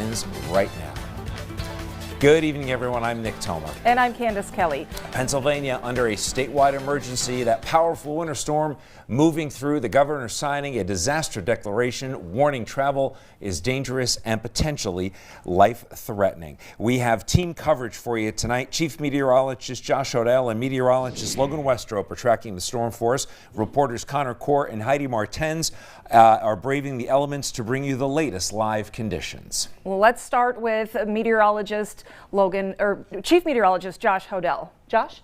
begins right now. Good evening, everyone. I'm Nick Tomer. And I'm Candace Kelly. Pennsylvania under a statewide emergency. That powerful winter storm moving through. The governor signing a disaster declaration warning travel is dangerous and potentially life-threatening. We have team coverage for you tonight. Chief Meteorologist Josh Hodel and Meteorologist Logan Westrop are tracking the storm for us. Reporters Connor Court and Heidi Martens are braving the elements to bring you the latest live conditions. Well, let's start with Chief Meteorologist Josh Hodel. Josh?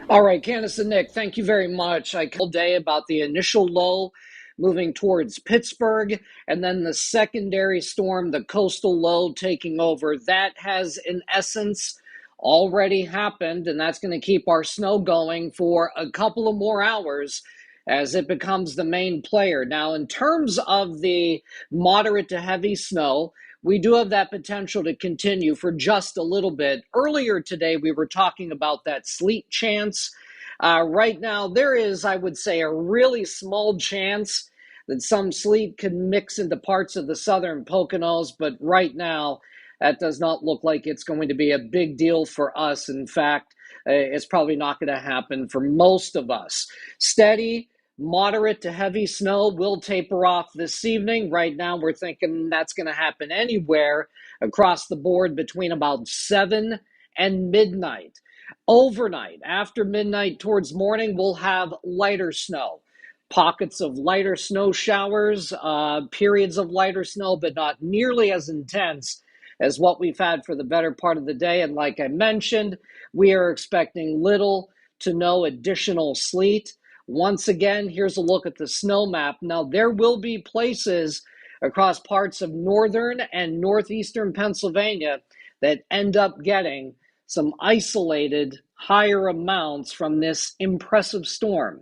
All right, Candace and Nick, thank you very much. I called today about the initial low moving towards Pittsburgh, and then the secondary storm, the coastal low taking over. That has, in essence, already happened, and that's going to keep our snow going for a couple of more hours as it becomes the main player. Now, in terms of the moderate to heavy snow, we do have that potential to continue for just a little bit. Earlier today, we were talking about that sleet chance. Right now, there is, I would say, a really small chance that some sleet can mix into parts of the southern Poconos, but right now, that does not look like it's going to be a big deal for us. In fact, it's probably not going to happen for most of us. Steady, moderate to heavy snow will taper off this evening. Right now, we're thinking that's going to happen anywhere across the board between about 7 and midnight. Overnight, after midnight towards morning, we'll have lighter snow. Pockets of lighter snow showers, periods of lighter snow, but not nearly as intense as what we've had for the better part of the day. And like I mentioned, we are expecting little to no additional sleet. Once again, here's a look at the snow map. Now, there will be places across parts of northern and northeastern Pennsylvania that end up getting some isolated higher amounts from this impressive storm.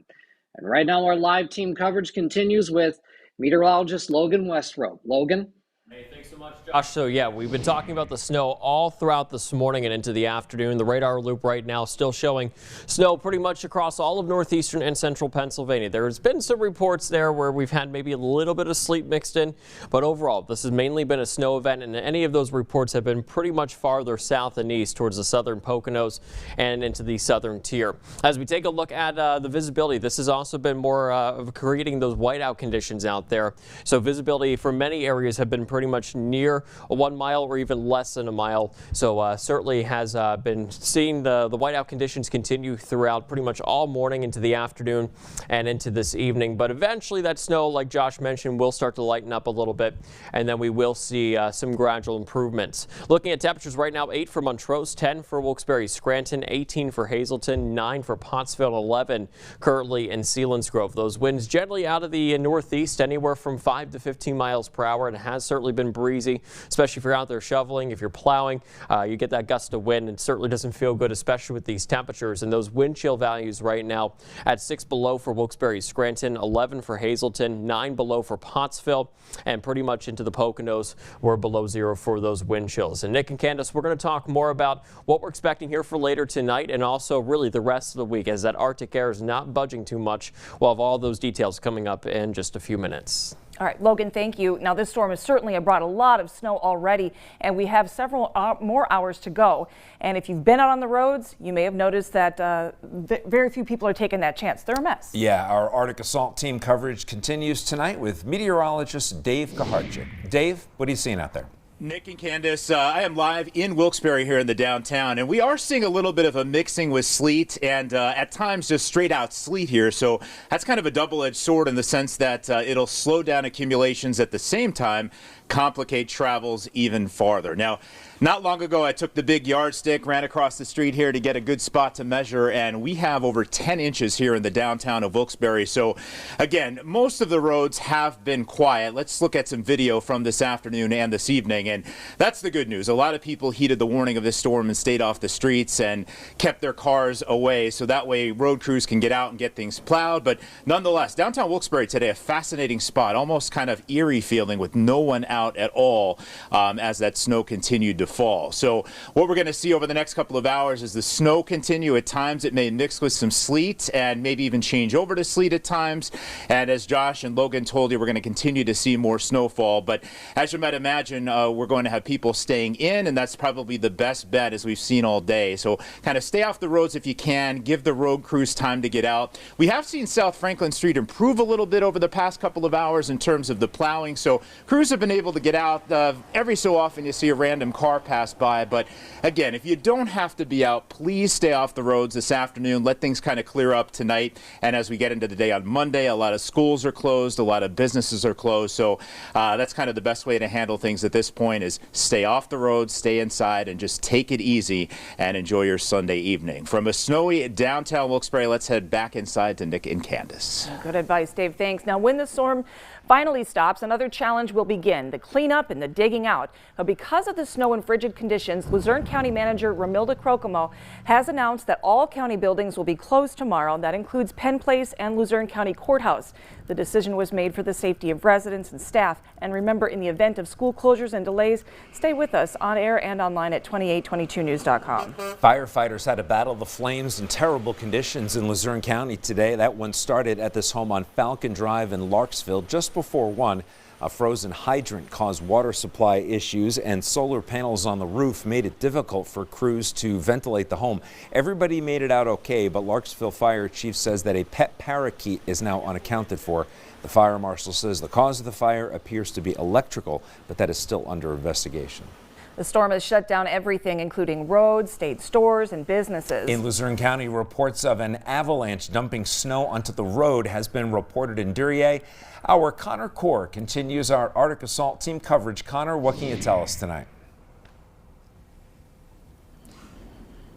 And right now, our live team coverage continues with meteorologist Logan Westrop. Logan? Hey, thanks so much, Josh. So yeah, we've been talking about the snow all throughout this morning and into the afternoon. The radar loop right now still showing snow pretty much across all of northeastern and central Pennsylvania. There's been some reports there where we've had maybe a little bit of sleet mixed in, but overall this has mainly been a snow event, and any of those reports have been pretty much farther south and east towards the southern Poconos and into the southern tier. As we take a look at the visibility, this has also been more of creating those whiteout conditions out there. So visibility for many areas have been pretty much near 1 mile or even less than a mile. So certainly has been seeing the whiteout conditions continue throughout pretty much all morning into the afternoon and into this evening. But eventually that snow, like Josh mentioned, will start to lighten up a little bit, and then we will see some gradual improvements. Looking at temperatures right now, 8 for Montrose, 10 for Wilkes-Barre Scranton, 18 for Hazleton, 9 for Pottsville, 11 currently in Selinsgrove. Those winds generally out of the northeast, anywhere from 5 to 15 miles per hour, and it has certainly been breezy, especially if you're out there shoveling, if you're plowing. You get that gust of wind, and it certainly doesn't feel good, especially with these temperatures. And those wind chill values right now at 6 below for Wilkes-Barre Scranton, 11 for Hazleton, 9 below for Pottsville, and pretty much into the Poconos, we're below 0 for those wind chills. And Nick and Candace, we're going to talk more about what we're expecting here for later tonight, and also really the rest of the week, as that Arctic air is not budging too much. We'll have all those details coming up in just a few minutes. All right, Logan, thank you. Now, this storm has certainly brought a lot of snow already, and we have several more hours to go. And if you've been out on the roads, you may have noticed that very few people are taking that chance. They're a mess. Yeah, our Arctic Assault team coverage continues tonight with meteorologist Dave Kaharchik. Dave, what are you seeing out there? Nick and Candace, I am live in Wilkes-Barre here in the downtown, and we are seeing a little bit of a mixing with sleet and at times just straight out sleet here. So that's kind of a double-edged sword in the sense that it'll slow down accumulations, at the same time complicate travels even farther. Now, not long ago, I took the big yardstick, ran across the street here to get a good spot to measure, and we have over 10 inches here in the downtown of Wilkes-Barre. So again, most of the roads have been quiet. Let's look at some video from this afternoon and this evening, and that's the good news. A lot of people heeded the warning of this storm and stayed off the streets and kept their cars away, so that way road crews can get out and get things plowed. But nonetheless, downtown Wilkes-Barre today, a fascinating spot, almost kind of eerie feeling with no one out at all as that snow continued to fall. So what we're going to see over the next couple of hours is the snow continue. At times it may mix with some sleet and maybe even change over to sleet at times. And as Josh and Logan told you, we're going to continue to see more snowfall. But as you might imagine, we're going to have people staying in, and that's probably the best bet as we've seen all day. So kind of stay off the roads if you can. Give the road crews time to get out. We have seen South Franklin Street improve a little bit over the past couple of hours in terms of the plowing. So crews have been able to get out. Every so often you see a random car pass by. But again, if you don't have to be out, please stay off the roads this afternoon. Let things kind of clear up tonight. And as we get into the day on Monday, a lot of schools are closed. A lot of businesses are closed. So that's kind of the best way to handle things at this point is stay off the road, stay inside, and just take it easy and enjoy your Sunday evening. From a snowy downtown Wilkes-Barre, let's head back inside to Nick and Candace. Good advice, Dave. Thanks. Now, when the storm finally stops, another challenge will begin, the cleanup and the digging out. But because of the snow and frigid conditions, Luzerne County Manager Ramilda Crocomo has announced that all county buildings will be closed tomorrow. That includes Penn Place and Luzerne County Courthouse. The decision was made for the safety of residents and staff. And remember, in the event of school closures and delays, stay with us on air and online at 2822news.com. Firefighters had to battle the flames in terrible conditions in Luzerne County today. That one started at this home on Falcon Drive in Larksville just before 1. A frozen hydrant caused water supply issues, and solar panels on the roof made it difficult for crews to ventilate the home. Everybody made it out okay, but Larksville Fire Chief says that a pet parakeet is now unaccounted for. The fire marshal says the cause of the fire appears to be electrical, but that is still under investigation. The storm has shut down everything, including roads, state stores, and businesses. In Luzerne County, reports of an avalanche dumping snow onto the road has been reported in Duryea. Our Connor Core continues our Arctic Assault team coverage. Connor, what can you tell us tonight?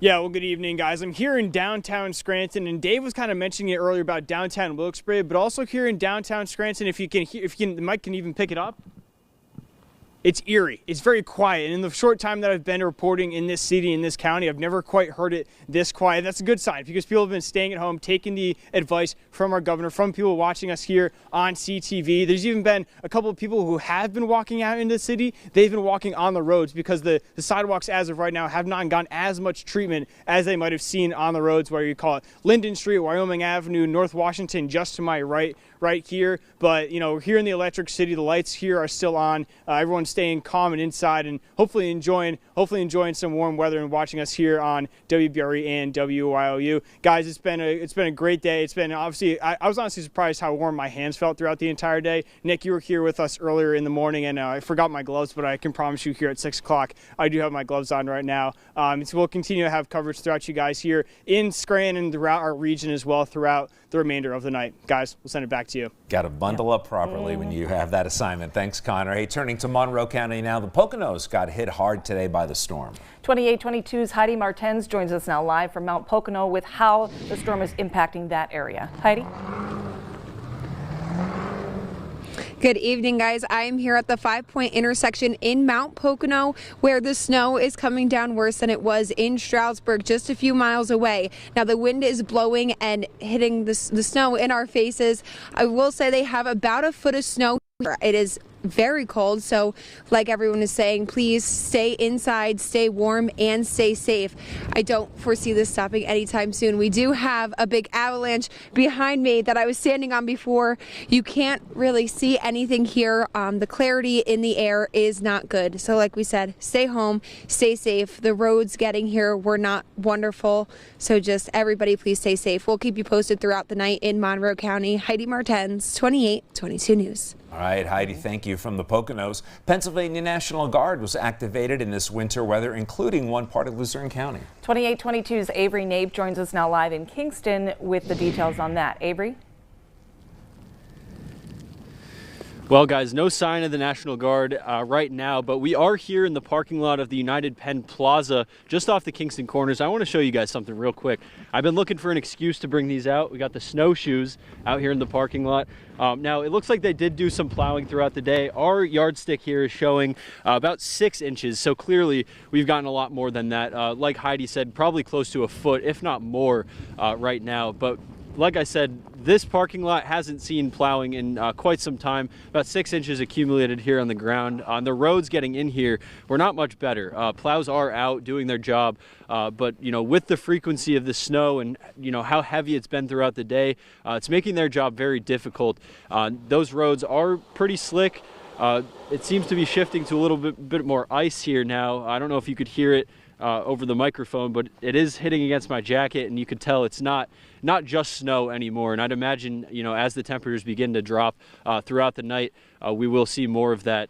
Yeah, well, good evening, guys. I'm here in downtown Scranton, and Dave was kind of mentioning it earlier about downtown Wilkes-Barre, but also here in downtown Scranton, if you can, the mic can even pick it up. It's eerie. It's very quiet. And in the short time that I've been reporting in this city, in this county, I've never quite heard it this quiet. That's a good sign because people have been staying at home, taking the advice from our governor, from people watching us here on CTV. There's even been a couple of people who have been walking out into the city. They've been walking on the roads because the sidewalks as of right now have not gotten as much treatment as they might have seen on the roads where you call it Linden Street, Wyoming Avenue, North Washington, just to my right here. But, you know, here in the Electric City, the lights here are still on. Everyone's staying calm and inside and hopefully enjoying some warm weather and watching us here on WBRE and WYOU. Guys, it's been a great day. It's been obviously, I was honestly surprised how warm my hands felt throughout the entire day. Nick, you were here with us earlier in the morning, and I forgot my gloves, but I can promise you here at 6 o'clock, I do have my gloves on right now. So we'll continue to have coverage throughout you guys here in Scranton, throughout our region as well, throughout the remainder of the night. Guys, we'll send it back to you. Got to bundle up properly when you have that assignment. Thanks, Connor. Hey, turning to Monroe County now, the Poconos got hit hard today by the storm. 2822's Heidi Martens joins us now live from Mount Pocono with how the storm is impacting that area. Heidi? Good evening, guys. I am here at the 5-point intersection in Mount Pocono where the snow is coming down worse than it was in Stroudsburg, just a few miles away. Now, the wind is blowing and hitting the snow in our faces. I will say they have about a foot of snow. It is very cold, so like everyone is saying, please stay inside, stay warm, and stay safe. I don't foresee this stopping anytime soon. We do have a big avalanche behind me that I was standing on before. You can't really see anything here. The clarity in the air is not good. So like we said, stay home, stay safe. The roads getting here were not wonderful, so just everybody please stay safe. We'll keep you posted throughout the night in Monroe County. Heidi Martens, 2822 News. All right, Heidi, thank you from the Poconos. Pennsylvania National Guard was activated in this winter weather, including one part of Luzerne County. 2822's Avery Nape joins us now live in Kingston with the details on that. Avery? Well, guys, no sign of the National Guard right now, but we are here in the parking lot of the United Penn Plaza, just off the Kingston Corners. I want to show you guys something real quick. I've been looking for an excuse to bring these out. We got the snowshoes out here in the parking lot. Now, it looks like they did do some plowing throughout the day. Our yardstick here is showing about 6 inches, so clearly we've gotten a lot more than that. Like Heidi said, probably close to a foot, if not more, right now. But like I said, this parking lot hasn't seen plowing in quite some time. About 6 inches accumulated here on the ground. On the roads getting in here, we're not much better. Plows are out doing their job, but with the frequency of the snow and how heavy it's been throughout the day, it's making their job very difficult. Those roads are pretty slick. It seems to be shifting to a little bit more ice here now. I don't know if you could hear it over the microphone, but it is hitting against my jacket, and you could tell it's not just snow anymore. And I'd imagine, as the temperatures begin to drop throughout the night, we will see more of that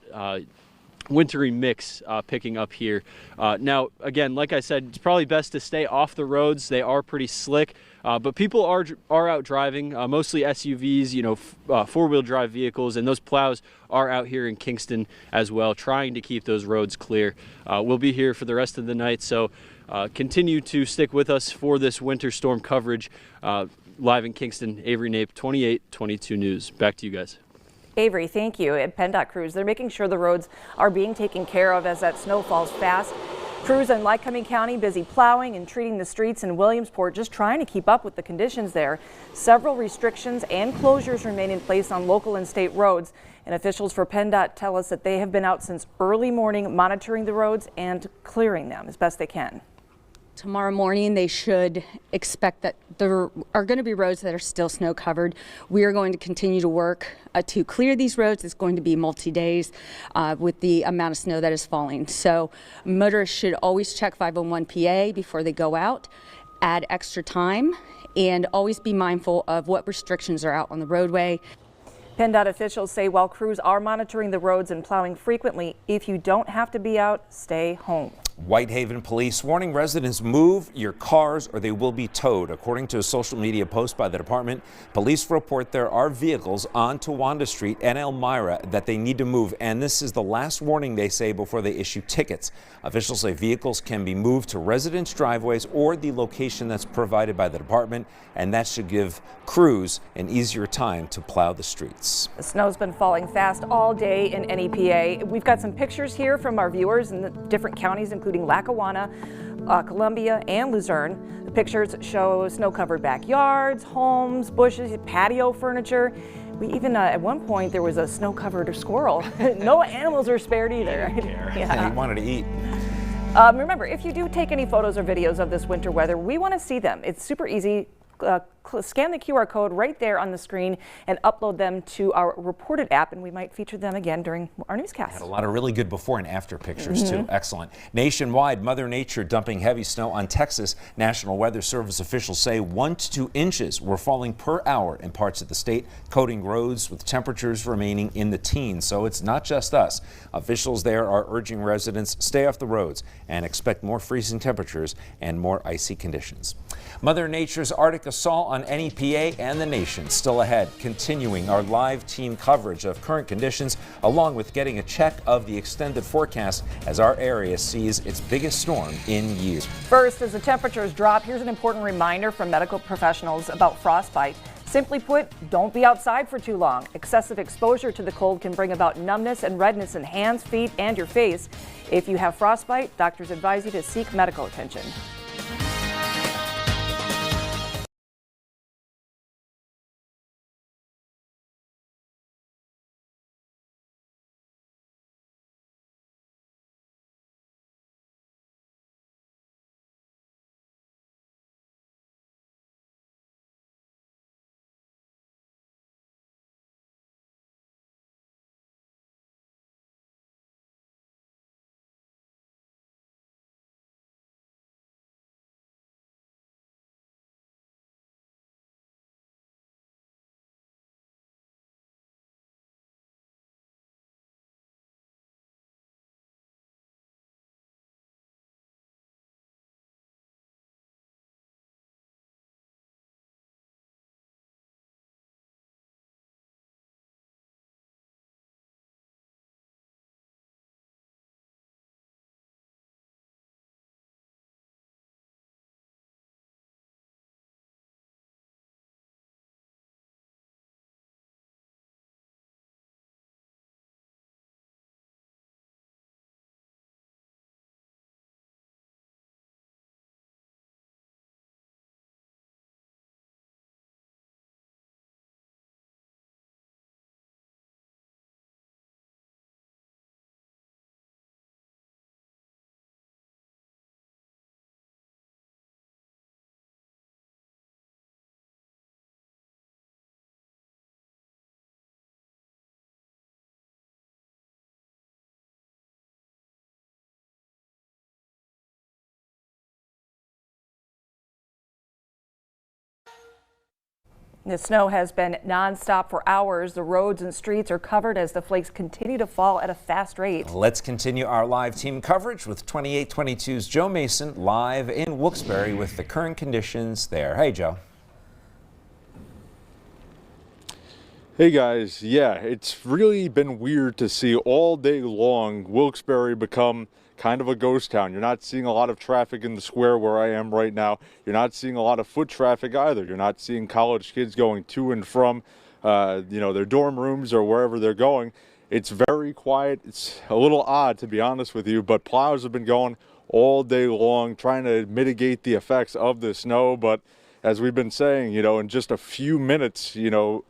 wintry mix picking up here. Now, again, like I said, it's probably best to stay off the roads. They are pretty slick, but people are out driving, mostly SUVs, four-wheel drive vehicles, and those plows are out here in Kingston as well, trying to keep those roads clear. We'll be here for the rest of the night, so continue to stick with us for this winter storm coverage. Live in Kingston, Avery Nape, 2822 News. Back to you guys. Avery, thank you. At PennDOT crews, they're making sure the roads are being taken care of as that snow falls fast. Crews in Lycoming County busy plowing and treating the streets in Williamsport, just trying to keep up with the conditions there. Several restrictions and closures remain in place on local and state roads, and officials for PennDOT tell us that they have been out since early morning monitoring the roads and clearing them as best they can. Tomorrow morning, they should expect that there are going to be roads that are still snow covered. We are going to continue to work to clear these roads. It's going to be multi-days with the amount of snow that is falling. So motorists should always check 501 PA before they go out, add extra time, and always be mindful of what restrictions are out on the roadway. PennDOT officials say while crews are monitoring the roads and plowing frequently, if you don't have to be out, stay home. Whitehaven police warning residents move your cars or they will be towed. According to a social media post by the department, police report there are vehicles on Towanda Street and Elmira that they need to move, and this is the last warning, they say, before they issue tickets. Officials say vehicles can be moved to residents' driveways or the location that's provided by the department, and that should give crews an easier time to plow the streets. The snow's been falling fast all day in NEPA. We've got some pictures here from our viewers in the different counties, including Lackawanna, Columbia, and Luzerne. The pictures show snow-covered backyards, homes, bushes, patio furniture. We even, at one point, there was a snow-covered squirrel. No animals are spared either. Yeah. He wanted to eat. Remember, if you do take any photos or videos of this winter weather, we want to see them. It's super easy. Scan the QR code right there on the screen and upload them to our Reported app, and we might feature them again during our newscast. Had a lot of really good before and after pictures too. Excellent. Nationwide, Mother Nature dumping heavy snow on Texas. National Weather Service officials say 1 to 2 inches were falling per hour in parts of the state, coating roads with temperatures remaining in the teens. So it's not just us. Officials there are urging residents stay off the roads and expect more freezing temperatures and more icy conditions. Mother Nature's Arctic assault on NEPA and the nation still ahead, continuing our live team coverage of current conditions, along with getting a check of the extended forecast as our area sees its biggest storm in years. First, as the temperatures drop, here's an important reminder from medical professionals about frostbite. Simply put, don't be outside for too long. Excessive exposure to the cold can bring about numbness and redness in hands, feet, and your face. If you have frostbite, doctors advise you to seek medical attention. The snow has been nonstop for hours. The roads and streets are covered as the flakes continue to fall at a fast rate. Let's continue our live team coverage with 2822's Joe Mason live in Wilkes-Barre with the current conditions there. Hey, Joe. Hey guys, yeah, it's really been weird to see all day long Wilkes-Barre become kind of a ghost town. You're not seeing a lot of traffic in the square where I am right now. You're not seeing a lot of foot traffic either. You're not seeing college kids going to and from their dorm rooms or wherever they're going. It's very quiet. It's a little odd, to be honest with you, but plows have been going all day long trying to mitigate the effects of the snow. But as we've been saying, in just a few minutes,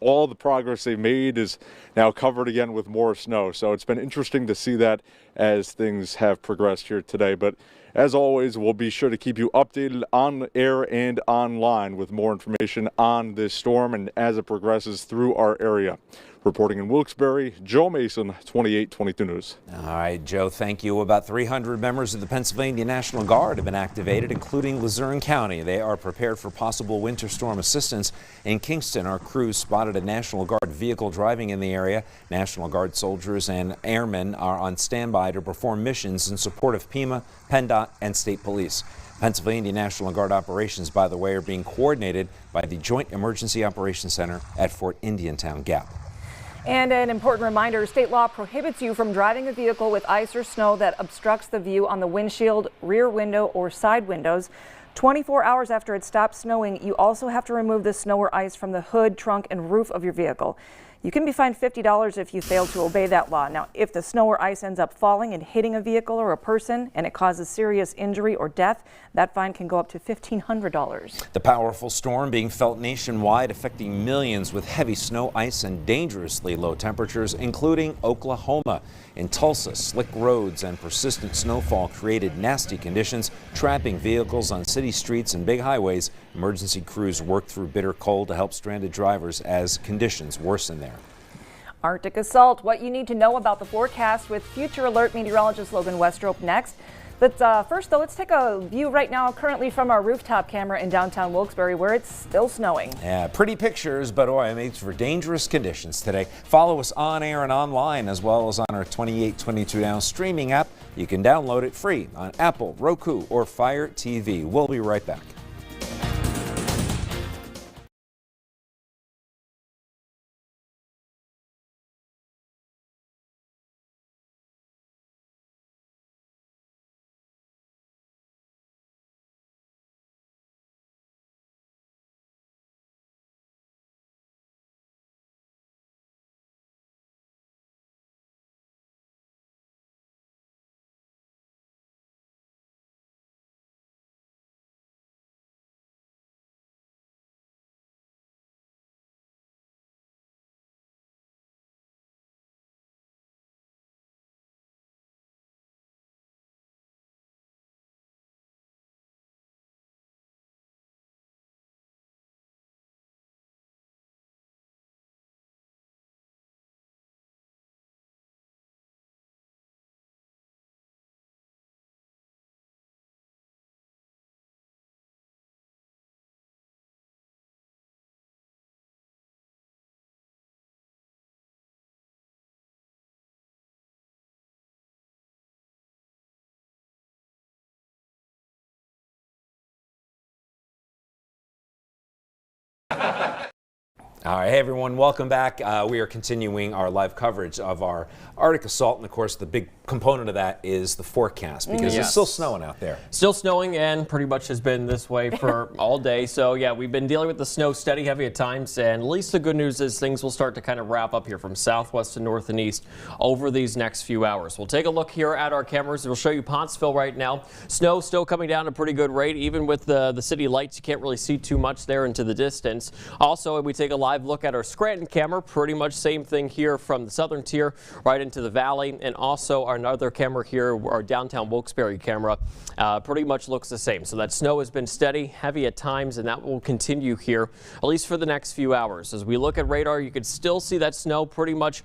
all the progress they've made is now covered again with more snow. So it's been interesting to see that as things have progressed here today. But as always, we'll be sure to keep you updated on air and online with more information on this storm and as it progresses through our area. Reporting in Wilkes-Barre, Joe Mason, 2822 News. All right, Joe, thank you. About 300 members of the Pennsylvania National Guard have been activated, including Luzerne County. They are prepared for possible winter storm assistance. In Kingston, our crews spotted a National Guard vehicle driving in the area. National Guard soldiers and airmen are on standby to perform missions in support of PEMA, PennDOT, and state police. Pennsylvania National Guard operations, by the way, are being coordinated by the Joint Emergency Operations Center at Fort Indiantown Gap. And an important reminder, state law prohibits you from driving a vehicle with ice or snow that obstructs the view on the windshield, rear window, or side windows. 24 hours after it stops snowing, you also have to remove the snow or ice from the hood, trunk, and roof of your vehicle. You can be fined $50 if you fail to obey that law. Now, if the snow or ice ends up falling and hitting a vehicle or a person and it causes serious injury or death, that fine can go up to $1,500. The powerful storm being felt nationwide, affecting millions with heavy snow, ice, and dangerously low temperatures, including Oklahoma. In Tulsa, slick roads and persistent snowfall created nasty conditions, trapping vehicles on city streets and big highways. Emergency crews worked through bitter cold to help stranded drivers as conditions worsen there. Arctic assault, what you need to know about the forecast with Future Alert meteorologist Logan Westrop next. But first, though, let's take a view right now currently from our rooftop camera in downtown Wilkes-Barre where it's still snowing. Yeah, pretty pictures, but it makes for dangerous conditions today. Follow us on air and online as well as on our 2822 Now streaming app. You can download it free on Apple, Roku, or Fire TV. We'll be right back. All right, hey everyone, welcome back. We are continuing our live coverage of our Arctic assault, and of course the big component of that is the forecast because it's still snowing out there. Still snowing and pretty much has been this way for all day. So yeah, we've been dealing with the snow steady, heavy at times, and at least the good news is things will start to kind of wrap up here from southwest to north and east over these next few hours. We'll take a look here at our cameras. We'll show you Pontsville right now. Snow still coming down at a pretty good rate. Even with the city lights, you can't really see too much there into the distance. Also, we take a live live look at our Scranton camera. Pretty much same thing here from the southern tier right into the valley, and also our other camera here, our downtown Wilkes-Barre camera, pretty much looks the same. So that snow has been steady, heavy at times, and that will continue here at least for the next few hours. As we look at radar, you can still see that snow pretty much.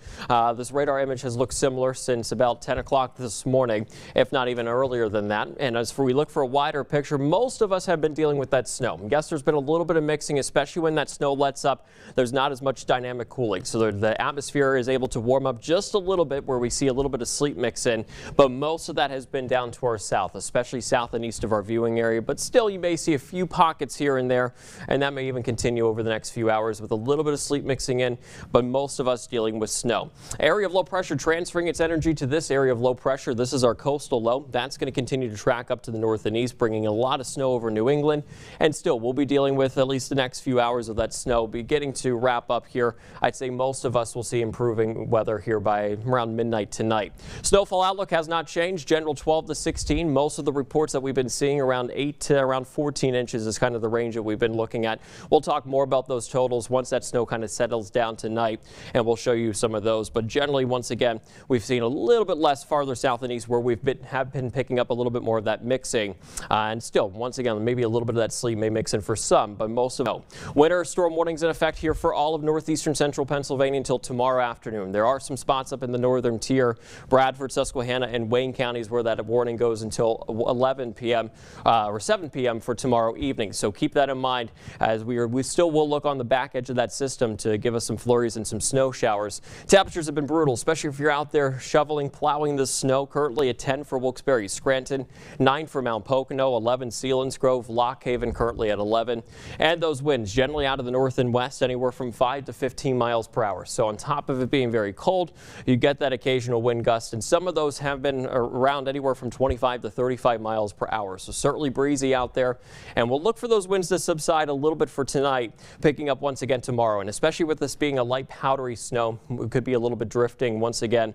This radar image has looked similar since about 10 o'clock this morning, if not even earlier than that. And as we look for a wider picture, most of us have been dealing with that snow. Yes, there's been a little bit of mixing, especially when that snow lets up. There's not as much dynamic cooling, so the atmosphere is able to warm up just a little bit where we see a little bit of sleet mix in, but most of that has been down to our south, especially south and east of our viewing area. But still, you may see a few pockets here and there, and that may even continue over the next few hours with a little bit of sleet mixing in, but most of us dealing with snow. Area of low pressure transferring its energy to this area of low pressure. This is our coastal low. That's going to continue to track up to the north and east, bringing a lot of snow over New England. And still, we'll be dealing with at least the next few hours of that snow beginning to wrap up here. I'd say most of us will see improving weather here by around midnight tonight. Snowfall outlook has not changed. General 12 to 16. Most of the reports that we've been seeing around 8 to around 14 inches is kind of the range that we've been looking at. We'll talk more about those totals once that snow kind of settles down tonight, and we'll show you some of those. But generally, once again, we've seen a little bit less farther south and east where have been picking up a little bit more of that mixing. And still, once again, maybe a little bit of that sleet may mix in for some, but most of it. Winter storm warnings in effect here for all of northeastern central Pennsylvania until tomorrow afternoon. There are some spots up in the northern tier, Bradford, Susquehanna, and Wayne counties where that warning goes until 11 p.m. Or 7 p.m. for tomorrow evening. So keep that in mind as we still will look on the back edge of that system to give us some flurries and some snow showers. Temperatures have been brutal, especially if you're out there shoveling, plowing the snow. Currently at 10 for Wilkes-Barre, Scranton, 9 for Mount Pocono, 11 Selinsgrove, Lock Haven currently at 11. And those winds generally out of the north and west anywhere from 5 to 15 miles per hour. So on top of it being very cold, you get that occasional wind gust, and some of those have been around anywhere from 25 to 35 miles per hour. So certainly breezy out there, and we'll look for those winds to subside a little bit for tonight, picking up once again tomorrow. And especially with this being a light powdery snow, it could be a little bit drifting once again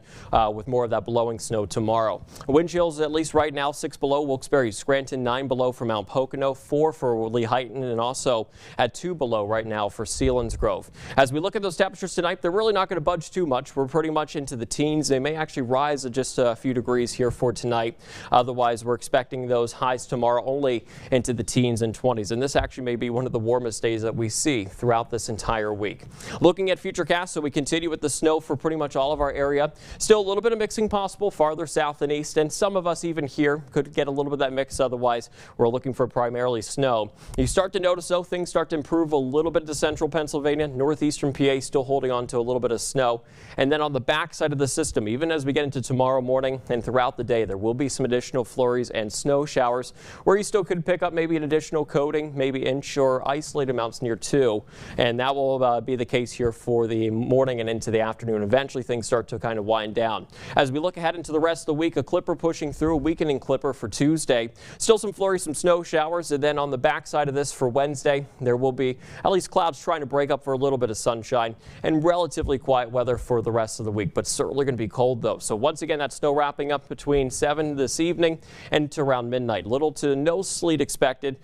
with more of that blowing snow tomorrow. Wind chills at least right now 6 below Wilkes-Barre, Scranton, 9 below for Mount Pocono, 4 for Lehighton, and also at 2 below right now for Selinsgrove. As we look at those temperatures tonight, they're really not going to budge too much. We're pretty much into the teens. They may actually rise just a few degrees here for tonight. Otherwise, we're expecting those highs tomorrow only into the teens and 20s. And this actually may be one of the warmest days that we see throughout this entire week. Looking at futurecasts, so we continue with the snow for pretty much all of our area. Still a little bit of mixing possible farther south and east, and some of us even here could get a little bit of that mix. Otherwise, we're looking for primarily snow. You start to notice, though, things start to improve a little bit to central Pennsylvania. Northeastern PA still holding on to a little bit of snow. And then on the back side of the system, even as we get into tomorrow morning and throughout the day, there will be some additional flurries and snow showers where you still could pick up maybe an additional coating, maybe inch or isolated amounts near 2. And that will be the case here for the morning and into the afternoon. Eventually, things start to kind of wind down. As we look ahead into the rest of the week, a clipper pushing through, a weakening clipper for Tuesday. Still some flurries, some snow showers. And then on the back side of this for Wednesday, there will be at least clouds trying to break up for a little bit of sunshine and relatively quiet weather for the rest of the week, but certainly going to be cold though. So once again, that snow wrapping up between 7 this evening and to around midnight. Little to no sleet expected,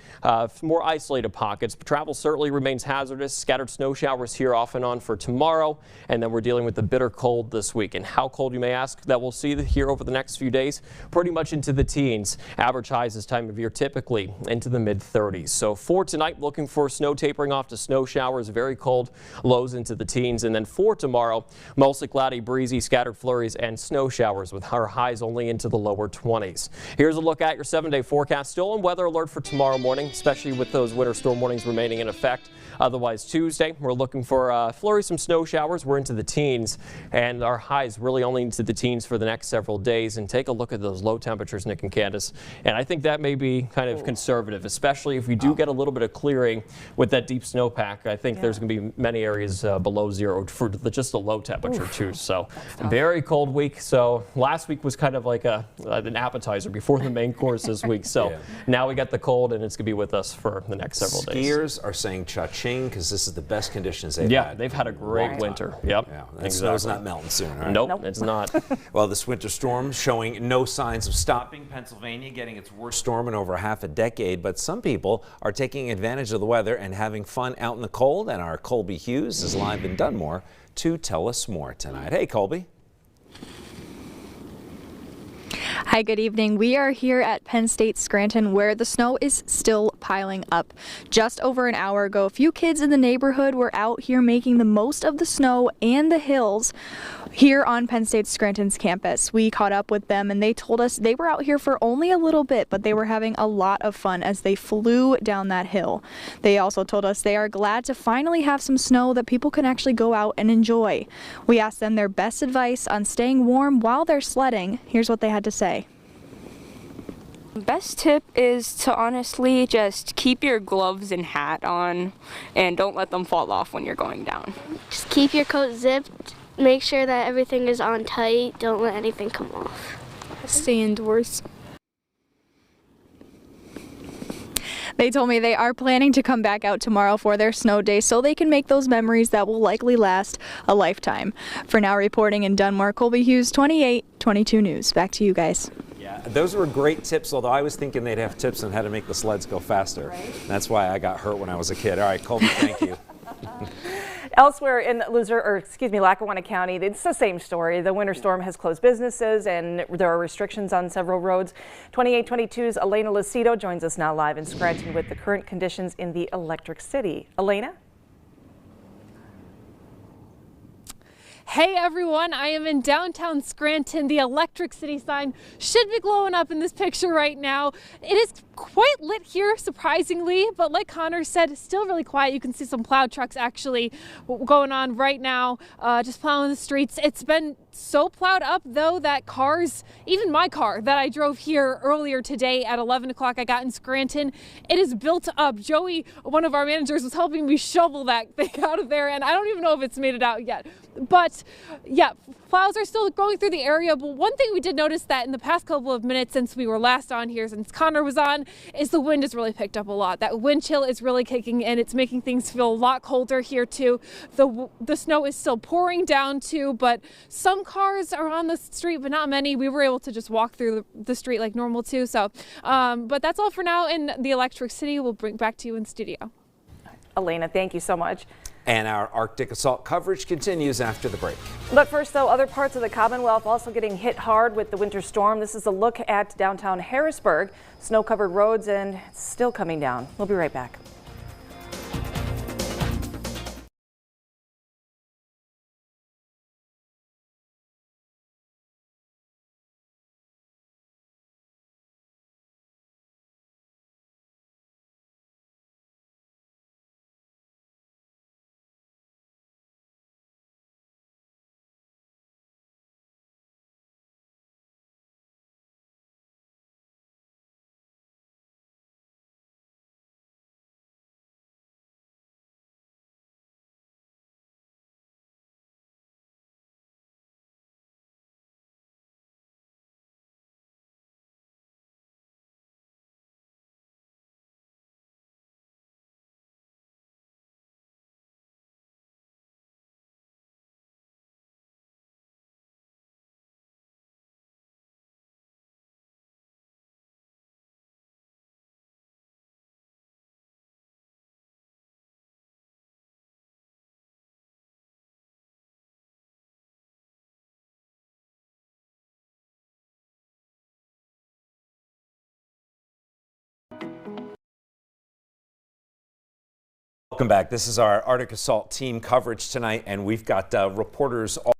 more isolated pockets. Travel certainly remains hazardous. Scattered snow showers here off and on for tomorrow, and then we're dealing with the bitter cold this week. And how cold, you may ask? That we'll see here over the next few days, pretty much into the teens. Average highs this time of year typically into the mid-30s. So for tonight, looking for snow tapering off to snow showers, very cold, lows into the teens. And then for tomorrow, mostly cloudy, breezy, scattered flurries and snow showers with our highs only into the lower 20s. Here's a look at your 7-day forecast. Still on weather alert for tomorrow morning, especially with those winter storm warnings remaining in effect. Otherwise, Tuesday, we're looking for flurries, some snow showers. We're into the teens, and our highs really only into the teens for the next several days. And take a look at those low temperatures, Nick and Candace. And I think that may be kind of conservative, especially if we do get a little bit of clearing with that deep snowpack. I think there's going to be many areas below zero for just a low temperature too. So very cold week. So last week was kind of like an appetizer before the main course this week. So now we got the cold, and it's going to be with us for the next several days. Skiers are saying cha-ching because this is the best conditions they've had. Yeah, they've had a great winter. Yep. Yeah, and snow's not melting soon, right? Nope, it's not. Well, this winter storm showing no signs of stopping. Pennsylvania getting its worst storm in over half a decade, but some people are taking advantage of the weather and having fun out in the cold, and our Colby Hughes is live in Dunmore to tell us more tonight. Hey, Colby. Hi, good evening. We are here at Penn State Scranton where the snow is still piling up. Just over an hour ago, a few kids in the neighborhood were out here making the most of the snow and the hills here on Penn State Scranton's campus. We caught up with them and they told us they were out here for only a little bit, but they were having a lot of fun as they flew down that hill. They also told us they are glad to finally have some snow that people can actually go out and enjoy. We asked them their best advice on staying warm while they're sledding. Here's what they had to say. Best tip is to honestly just keep your gloves and hat on and don't let them fall off when you're going down. Just keep your coat zipped, make sure that everything is on tight, don't let anything come off. Stay indoors. They told me they are planning to come back out tomorrow for their snow day so they can make those memories that will likely last a lifetime. For now, reporting in Dunmore, Colby Hughes, 2822 News. Back to you guys. Yeah, those were great tips, although I was thinking they'd have tips on how to make the sleds go faster. Right. That's why I got hurt when I was a kid. All right, Colby, thank you. Elsewhere in Lackawanna County, it's the same story. The winter storm has closed businesses and there are restrictions on several roads. 2822's Elena Lucido joins us now live in Scranton with the current conditions in the Electric City. Elena? Hey everyone, I am in downtown Scranton. The Electric City sign should be glowing up in this picture right now. It is quite lit here, surprisingly, but like Connor said, still really quiet. You can see some plow trucks actually going on right now, just plowing the streets. It's been so plowed up though that cars, even my car that I drove here earlier today at 11 o'clock I got in Scranton, it is built up. Joey, one of our managers, was helping me shovel that thing out of there and I don't even know if it's made it out yet. But yeah, plows are still going through the area. But one thing we did notice that in the past couple of minutes since we were last on here, since Connor was on, is the wind has really picked up a lot. That wind chill is really kicking in. It's making things feel a lot colder here too. The snow is still pouring down too, but some cars are on the street, but not many. We were able to just walk through the street like normal too. So, but that's all for now in the Electric City. We'll bring back to you in studio. Elena, thank you so much. And our Arctic assault coverage continues after the break. But first, though, other parts of the Commonwealth also getting hit hard with the winter storm. This is a look at downtown Harrisburg. Snow-covered roads and it's still coming down. We'll be right back. Welcome back. This is our Arctic assault team coverage tonight, and we've got reporters all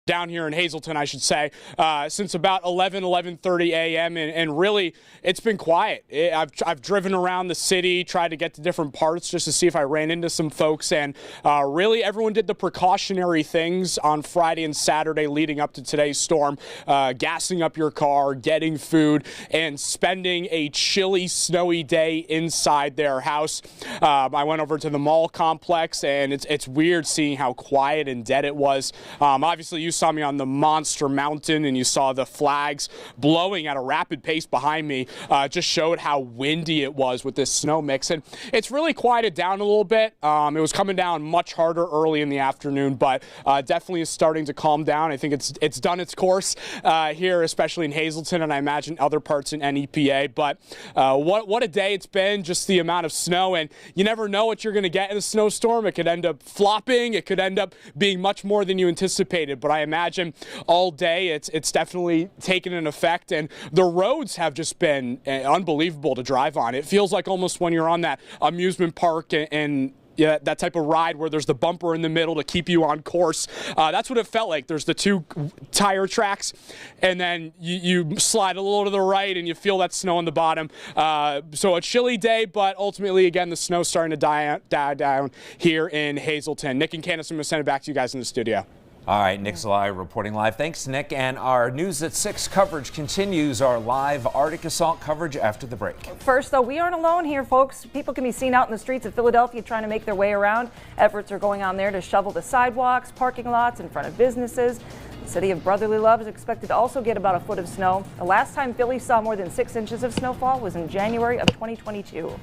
down here in Hazleton, I should say, since about 11:30 a.m. and really it's been quiet. I've driven around the city, tried to get to different parts just to see if I ran into some folks, and really everyone did the precautionary things on Friday and Saturday leading up to today's storm, gassing up your car, getting food, and spending a chilly, snowy day inside their house. I went over to the mall complex, and it's weird seeing how quiet and dead it was. Obviously, you saw me on the monster mountain and you saw the flags blowing at a rapid pace behind me. Just showed how windy it was with this snow mix, and it's really quieted down a little bit. It was coming down much harder early in the afternoon, but definitely is starting to calm down. I think it's done its course here, especially in Hazleton, and I imagine other parts in NEPA. But what a day it's been, just the amount of snow, and you never know what you're going to get in a snowstorm. It could end up flopping, it could end up being much more than you anticipated, but I imagine all day it's definitely taken an effect, and the roads have just been unbelievable to drive on. It feels like almost when you're on that amusement park and yeah, that type of ride where there's the bumper in the middle to keep you on course. That's what it felt like. There's the two tire tracks, and then you slide a little to the right and you feel that snow on the bottom. So a chilly day, but ultimately, again, the snow's starting to die down here in Hazleton. Nick and Candace, I'm going to send it back to you guys in the studio. All right, Nick Zalai reporting live. Thanks, Nick. And our News at 6 coverage continues, our live Arctic assault coverage after the break. First, though, we aren't alone here, folks. People can be seen out in the streets of Philadelphia trying to make their way around. Efforts are going on there to shovel the sidewalks, parking lots in front of businesses. The city of Brotherly Love is expected to also get about a foot of snow. The last time Philly saw more than 6 inches of snowfall was in January of 2022.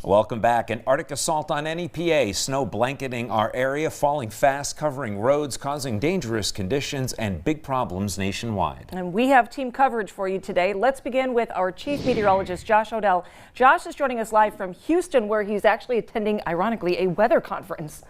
Welcome back. An Arctic assault on NEPA. Snow blanketing our area, falling fast, covering roads, causing dangerous conditions and big problems nationwide. And we have team coverage for you today. Let's begin with our chief meteorologist, Josh Odell. Josh is joining us live from Houston, where he's actually attending, ironically, a weather conference.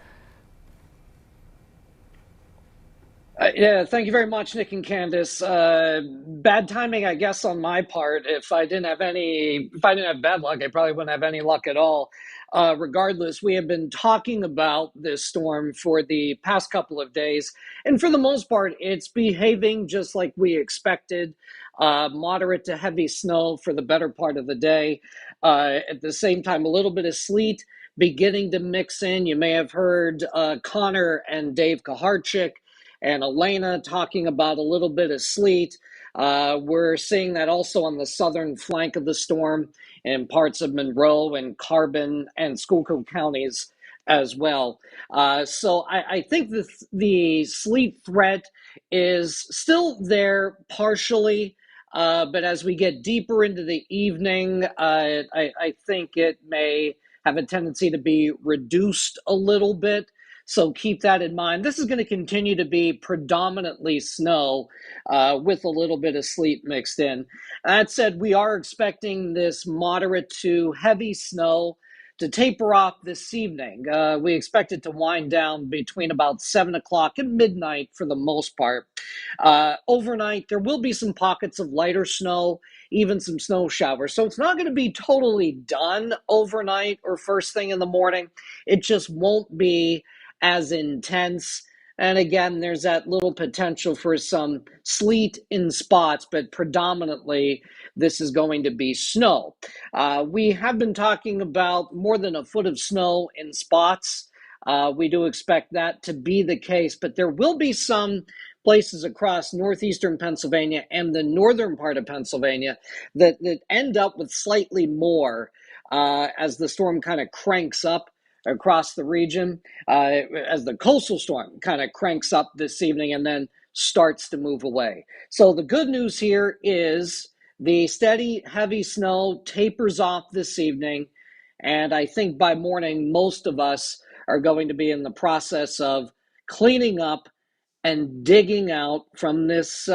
Yeah, thank you very much, Nick and Candace. Bad timing, I guess, on my part. If I didn't have bad luck, I probably wouldn't have any luck at all. Regardless, we have been talking about this storm for the past couple of days, and for the most part, it's behaving just like we expected. Moderate to heavy snow for the better part of the day. At the same time, a little bit of sleet beginning to mix in. You may have heard Connor and Dave Kaharchik and Elena talking about a little bit of sleet. We're seeing that also on the southern flank of the storm in parts of Monroe and Carbon and Schuylkill counties as well. So I think the sleet threat is still there partially, but as we get deeper into the evening, I think it may have a tendency to be reduced a little bit. So keep that in mind. This is going to continue to be predominantly snow with a little bit of sleet mixed in. That said, we are expecting this moderate to heavy snow to taper off this evening. We expect it to wind down between about 7 o'clock and midnight for the most part. Overnight, there will be some pockets of lighter snow, even some snow showers. So it's not going to be totally done overnight or first thing in the morning. It just won't be as intense. And again, there's that little potential for some sleet in spots, but predominantly this is going to be snow. We have been talking about more than a foot of snow in spots. We do expect that to be the case, but there will be some places across northeastern Pennsylvania and the northern part of Pennsylvania that end up with slightly more as the storm kind of cranks up across the region, as the coastal storm kind of cranks up this evening and then starts to move away. So the good news here is the steady, heavy snow tapers off this evening, and I think by morning, most of us are going to be in the process of cleaning up and digging out from this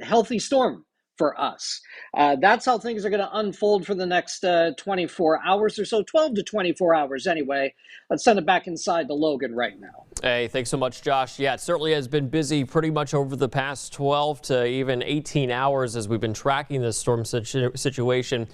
healthy storm for us. That's how things are going to unfold for the next 24 hours or so, 12 to 24 hours anyway. Let's send it back inside to Logan right now. Hey, thanks so much, Josh. Yeah, it certainly has been busy pretty much over the past 12 to even 18 hours as we've been tracking this storm situation.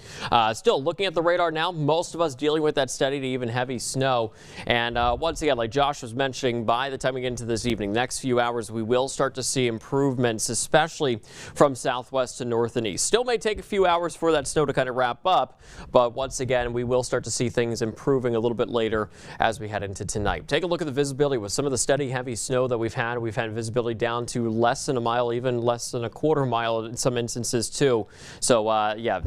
Still looking at the radar now, most of us dealing with that steady to even heavy snow. And once again, like Josh was mentioning, by the time we get into this evening, next few hours, we will start to see improvements, especially from southwest to north and east. Still may take a few hours for that snow to kind of wrap up, but once again, we will start to see things improving a little bit later as we head into tonight. Take a look at the visibility with some of the steady heavy snow that we've had. We've had visibility down to less than a mile, even less than a quarter mile in some instances too. So yeah,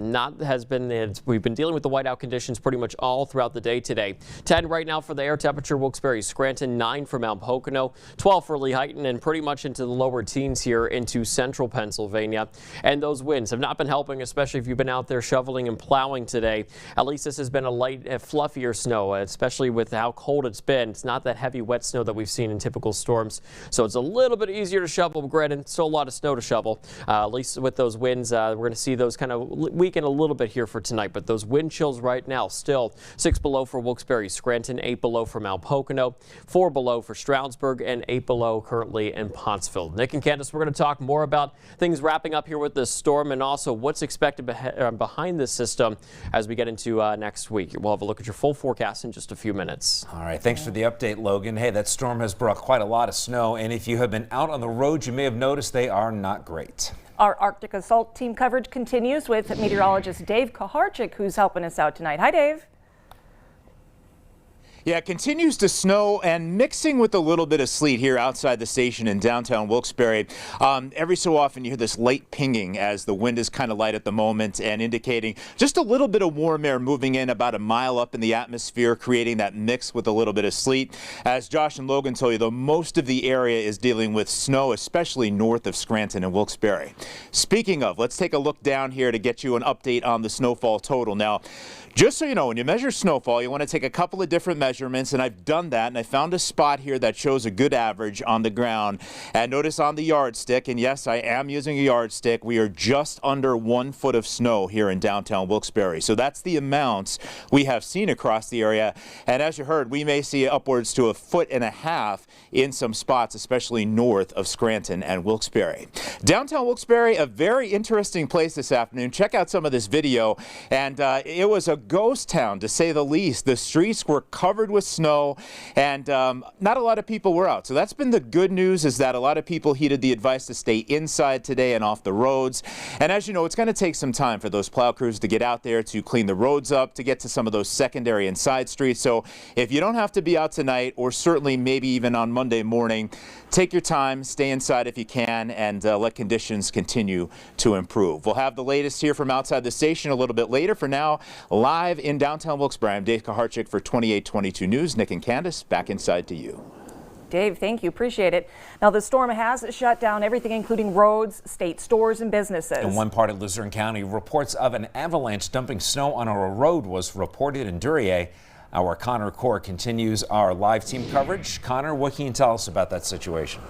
we've been dealing with the whiteout conditions pretty much all throughout the day today. 10 right now for the air temperature, Wilkes-Barre, Scranton, 9 for Mount Pocono, 12 for Lehighton, and pretty much into the lower teens here into central Pennsylvania. And those winds have not been helping, especially if you've been out there shoveling and plowing today. At least this has been a light, fluffier snow, especially with how cold it's been. It's not that heavy wet snow that we've seen in typical storms, so it's a little bit easier to shovel. Granted, still a lot of snow to shovel. At least with those winds, we're going to see those kind of weaken a little bit here for tonight, but those wind chills right now still 6 below for Wilkes-Barre, Scranton, 8 below for Mount Pocono, 4 below for Stroudsburg, and 8 below currently in Pottsville. Nick and Candace, we're going to talk more about things wrapping up here with this storm and also what's expected behind this system as we get into next week. We'll have a look at your full forecast in just a few minutes. All right, thanks for the update, Logan. Hey, that storm has brought quite a lot of snow, and if you have been out on the roads, you may have noticed they are not great. Our Arctic Assault Team coverage continues with meteorologist Dave Kaharchik, who's helping us out tonight. Hi, Dave. Yeah, it continues to snow and mixing with a little bit of sleet here outside the station in downtown Wilkes-Barre. Every so often you hear this light pinging as the wind is kind of light at the moment and indicating just a little bit of warm air moving in about a mile up in the atmosphere, creating that mix with a little bit of sleet. As Josh and Logan told you, though, most of the area is dealing with snow, especially north of Scranton and Wilkes-Barre. Speaking of, let's take a look down here to get you an update on the snowfall total. Now, just so you know, when you measure snowfall, you want to take a couple of different measurements, and I've done that, and I found a spot here that shows a good average on the ground. And notice on the yardstick, and yes, I am using a yardstick, we are just under 1 foot of snow here in downtown Wilkes-Barre. So that's the amounts we have seen across the area. And as you heard, we may see upwards to 1.5 feet in some spots, especially north of Scranton and Wilkes-Barre. Downtown Wilkes-Barre, a very interesting place this afternoon. Check out some of this video, and it was a ghost town, to say the least. The streets were covered with snow, and not a lot of people were out. So that's been the good news, is that a lot of people heeded the advice to stay inside today and off the roads. And as you know, it's going to take some time for those plow crews to get out there to clean the roads up, to get to some of those secondary and side streets. So if you don't have to be out tonight, or certainly maybe even on Monday morning, take your time, stay inside if you can, and let conditions continue to improve. We'll have the latest here from outside the station a little bit later. For now, live in downtown Wilkes-Barre, I'm Dave Kaharchik for 2822 News. Nick and Candace, back inside to you. Dave, thank you. Appreciate it. Now, the storm has shut down everything, including roads, state stores, and businesses. In one part of Luzerne County, reports of an avalanche dumping snow on a road was reported in Duryea. Our Connor Core continues our live team coverage. Connor, what can you tell us about that situation?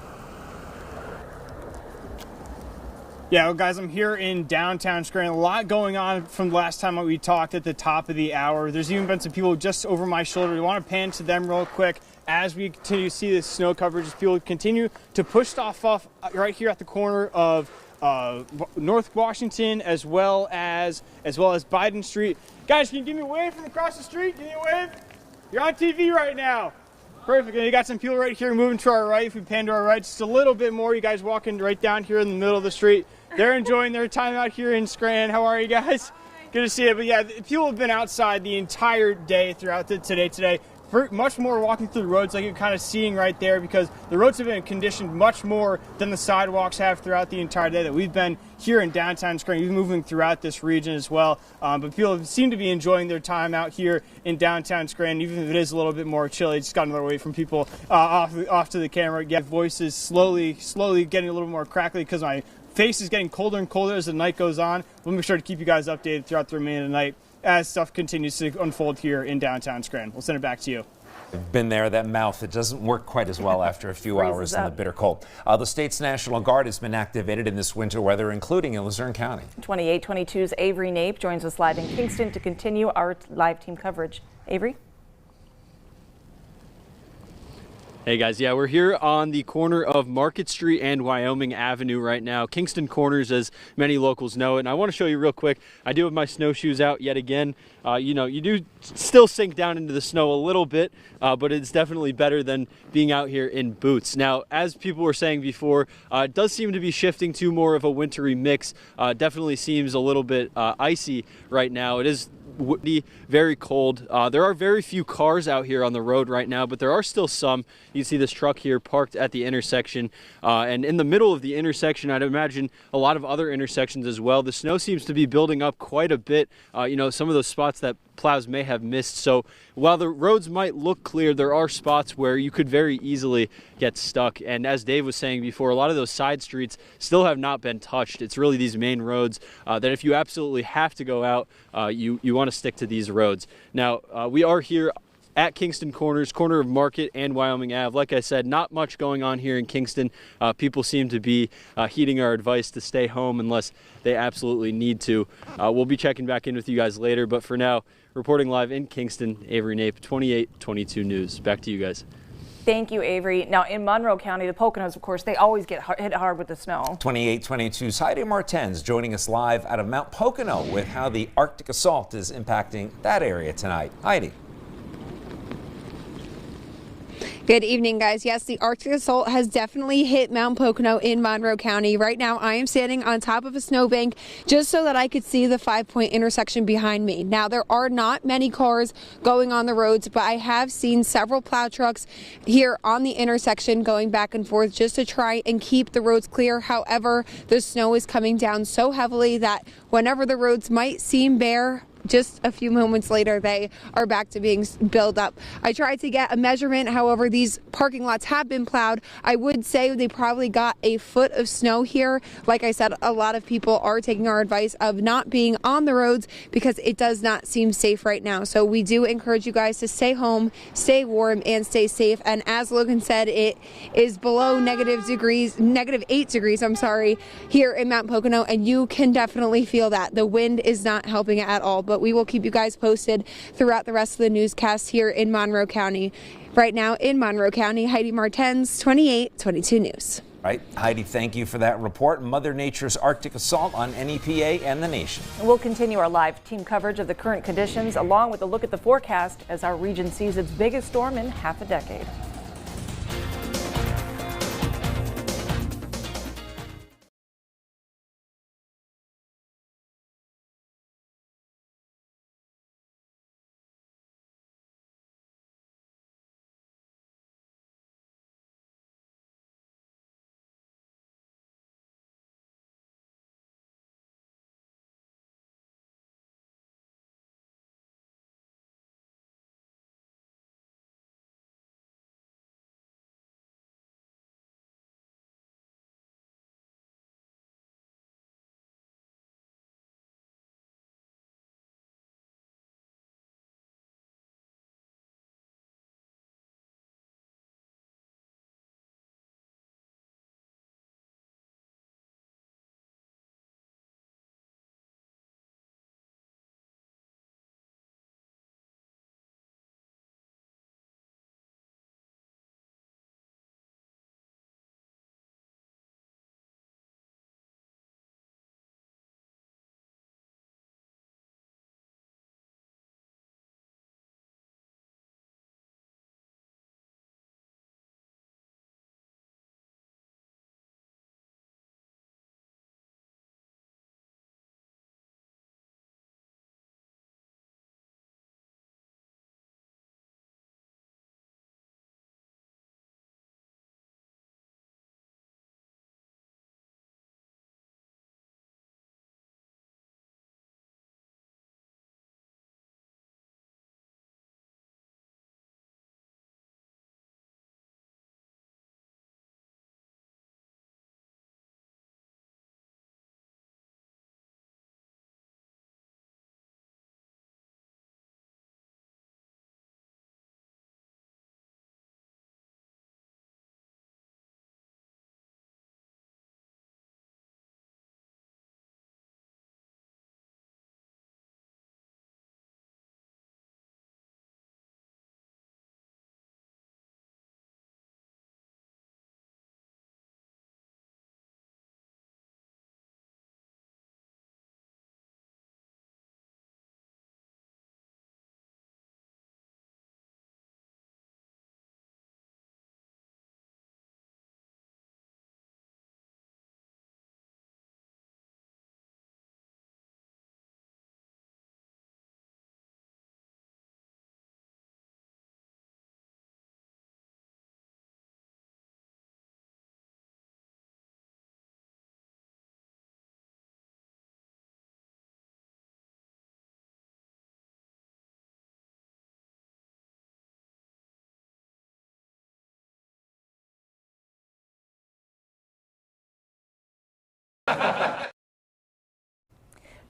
Yeah, well, guys, I'm here in downtown Scranton. A lot going on from the last time we talked at the top of the hour. There's even been some people just over my shoulder. We want to pan to them real quick as we continue to see this snow coverage. As people continue to push stuff off right here at the corner of North Washington, as well as Biden Street. Guys, can you give me a wave from across the street? Give me a wave. You're on TV right now. Perfect. And you got some people right here moving to our right. If we pan to our right just a little bit more, you guys walking right down here in the middle of the street. They're enjoying their time out here in Scranton. How are you guys? Good to see you. But yeah, people have been outside the entire day throughout today. Much more walking through the roads like you're kind of seeing right there, because the roads have been conditioned much more than the sidewalks have throughout the entire day that we've been here in downtown Scranton. We've been moving throughout this region as well. But people seem to be enjoying their time out here in downtown Scranton, even if it is a little bit more chilly. Just got another wave from people off to the camera. Yeah, voices slowly getting a little more crackly because my face is getting colder and colder as the night goes on. We'll make sure to keep you guys updated throughout the remainder of the night as stuff continues to unfold here in downtown Scranton. We'll send it back to you. Been there, that mouth, it doesn't work quite as well after a few hours in the bitter cold. The state's National Guard has been activated in this winter weather, including in Luzerne County. 2822's Avery Nape joins us live in Kingston to continue our live team coverage. Avery? Hey guys, yeah, we're here on the corner of Market Street and Wyoming Avenue right now. Kingston Corners, as many locals know it. And I want to show you real quick, I do have my snowshoes out yet again. You know, you do still sink down into the snow a little bit, but it's definitely better than being out here in boots. Now, as people were saying before, it does seem to be shifting to more of a wintry mix. Definitely seems a little bit icy right now. It is windy, very cold. There are very few cars out here on the road right now, but there are still some. You see this truck here parked at the intersection, and in the middle of the intersection, I'd imagine a lot of other intersections as well. The snow seems to be building up quite a bit. You know, some of those spots that plows may have missed. So while the roads might look clear, there are spots where you could very easily get stuck. And as Dave was saying before, a lot of those side streets still have not been touched. It's really these main roads that if you absolutely have to go out, you want to stick to these roads. Now, we are here at Kingston Corners, corner of Market and Wyoming Ave. Like I said, not much going on here in Kingston. People seem to be heeding our advice to stay home unless they absolutely need to. We'll be checking back in with you guys later, but for now, reporting live in Kingston, Avery Nape, 2822 News. Back to you guys. Thank you, Avery. Now, in Monroe County, the Poconos, of course, they always get hit hard with the snow. 2822's Heidi Martens joining us live out of Mount Pocono with how the Arctic assault is impacting that area tonight. Heidi. Good evening, guys. Yes, the Arctic assault has definitely hit Mount Pocono in Monroe County. Right now, I am standing on top of a snowbank just so that I could see the 5-point intersection behind me. Now, there are not many cars going on the roads, but I have seen several plow trucks here on the intersection going back and forth just to try and keep the roads clear. However, the snow is coming down so heavily that whenever the roads might seem bare, just a few moments later, they are back to being built up. I tried to get a measurement. However, these parking lots have been plowed. I would say they probably got a foot of snow here. Like I said, a lot of people are taking our advice of not being on the roads because it does not seem safe right now. So we do encourage you guys to stay home, stay warm, and stay safe. And as Logan said, it is below -8 degrees, here in Mount Pocono, and you can definitely feel that. The wind is not helping at all, but we will keep you guys posted throughout the rest of the newscast here in Monroe County. Right now in Monroe County, Heidi Martens, 2822 News. Right. Heidi, thank you for that report. Mother Nature's Arctic assault on NEPA and the nation. We'll continue our live team coverage of the current conditions along with a look at the forecast as our region sees its biggest storm in half a decade.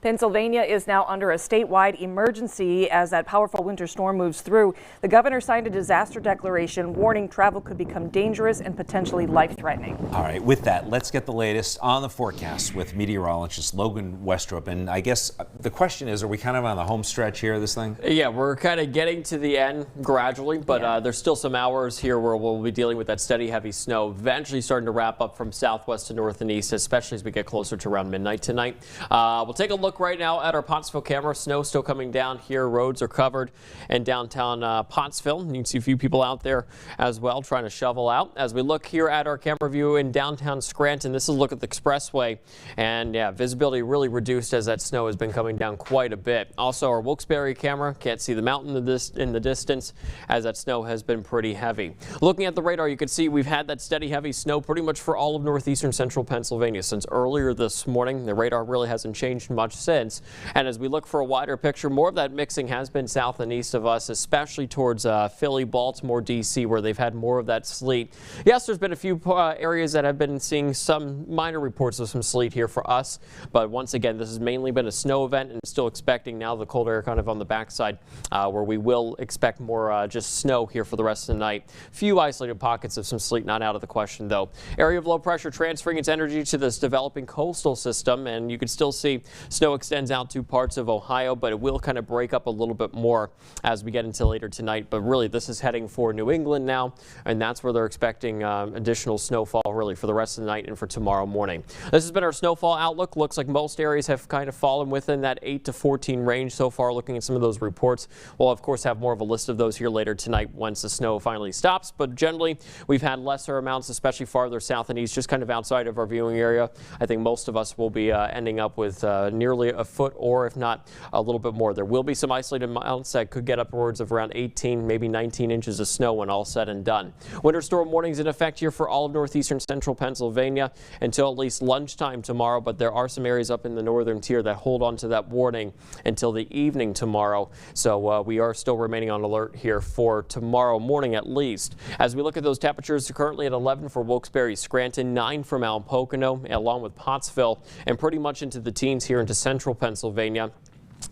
Pennsylvania is now under a statewide emergency as that powerful winter storm moves through. The governor signed a disaster declaration warning travel could become dangerous and potentially life-threatening. All right, with that, let's get the latest on the forecast with meteorologist Logan Westrup. And I guess the question is, are we kind of on the home stretch here of this thing? Yeah, we're kind of getting to the end gradually, but there's still some hours here where we'll be dealing with that steady, heavy snow, eventually starting to wrap up from southwest to north and east, especially as we get closer to around midnight tonight. We'll take a look right now at our Pottsville camera. Snow still coming down here. Roads are covered in downtown Pottsville. You can see a few people out there as well trying to shovel out. As we look here at our camera view in downtown Scranton, this is a look at the expressway, and yeah, visibility really reduced as that snow has been coming down quite a bit. Also, our Wilkes-Barre camera can't see the mountain in the distance as that snow has been pretty heavy. Looking at the radar, you can see we've had that steady, heavy snow pretty much for all of northeastern central Pennsylvania since earlier this morning. The radar really hasn't changed much since. And as we look for a wider picture, more of that mixing has been south and east of us, especially towards Philly, Baltimore, D.C., where they've had more of that sleet. Yes, there's been a few areas that have been seeing some minor reports of some sleet here for us. But once again, this has mainly been a snow event, and still expecting now the cold air kind of on the backside where we will expect more just snow here for the rest of the night. Few isolated pockets of some sleet not out of the question, though. Area of low pressure transferring its energy to this developing coastal system, and you can still see snow extends out to parts of Ohio, but it will kind of break up a little bit more as we get into later tonight. But really, this is heading for New England now, and that's where they're expecting additional snowfall really for the rest of the night and for tomorrow morning. This has been our snowfall outlook. Looks like most areas have kind of fallen within that 8 to 14 range so far. Looking at some of those reports, we'll of course have more of a list of those here later tonight once the snow finally stops. But generally, we've had lesser amounts, especially farther south and east, just kind of outside of our viewing area. I think most of us will be ending up with nearly a foot, or if not a little bit more. There will be some isolated amounts that could get upwards of around 18, maybe 19 inches of snow when all said and done. Winter storm warnings in effect here for all of northeastern central Pennsylvania until at least lunchtime tomorrow, but there are some areas up in the northern tier that hold on to that warning until the evening tomorrow. So we are still remaining on alert here for tomorrow morning at least. As we look at those temperatures, currently at 11 for Wilkes-Barre, Scranton, 9 for Mount Pocono, along with Pottsville, and pretty much into the teens here into central Pennsylvania.